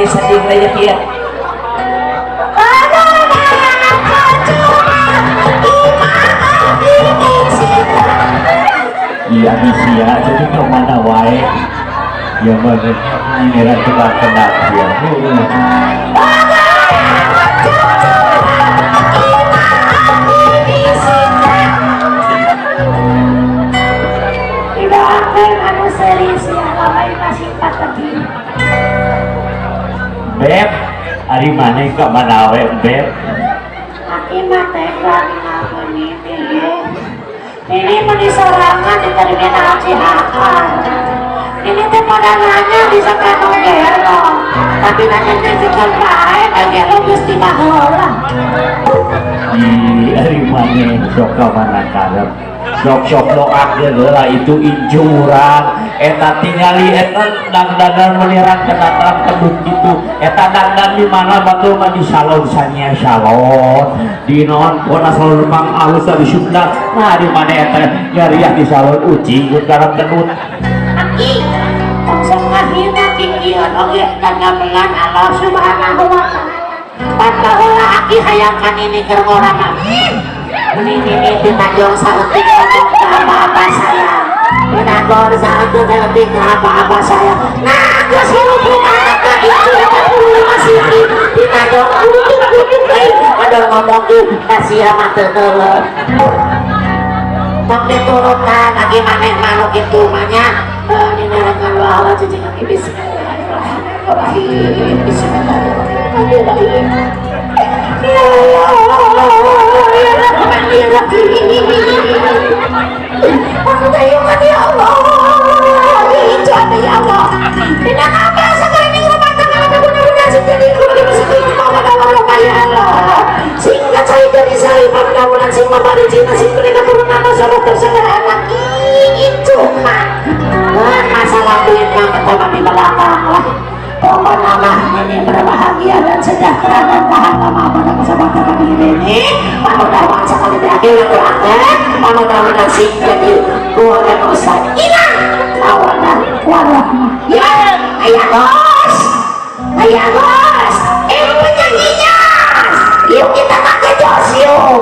sedih aja dia. Ada anak cucu, iman hati Anisia jadi kemana wae ya mana ini lah tukang kena dia tidak akan anu serius ya lain masih patah Beb hari mana ke mana wae Beb aki mate kali ngapain ini menisorangan di terminal Ciakar ini teh pada nanya bisa kanu gelo tapi nanya nyejukan baik gelo mesti bahola di hari mana sok ke mana kadang sok doa lah itu injuran eta tingali eta dandan melirat kenatan kedut gitu eta dandan di mana batul mah di salon sanya salon di non pona salon mang alus di Sunda nah di mana eta nyariah di salon uci karena kedut aki langsung ngahina kikian oge dandamelan Allah subhanahu wa ta'ala pantaheula aki hayangkan ini keur ngorana ini ditanjong saeutik ke apa-apa saya dinagor saeutik ke apa-apa saya nah geus hubung anak itu masih dinagor ada ngomong kasihan mah teu teuleut tapi turutan lagi maneh manuk itu manya dinarakan Allah cicing lagi bismillahirrahmanirrahim bismillahirrahmanirrahim ya Allah ya Rahmanirrahim ya Allah ijab ya Allah tidak apa sekarang ini rumah tangga benar-benar jadi keluarga muslim mama Allah ya Allah sehingga saya dari saya pergaulan sing mabari cina sing mereka turunan masalah tersegera anak itu mah masalah duit mah ketama di belakang lah pokoknya mah ini berbahagia dan sejahtera dan tahan lama pada kesempatan kami ini mudah-mudahan sekali di akhir akhirat mudah-mudahan sing jadi keluarga Ustaz hilang awalan warahmah ya ayah bos penyanyinya yuk kita pakai jos yuk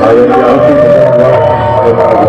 Ayo ya,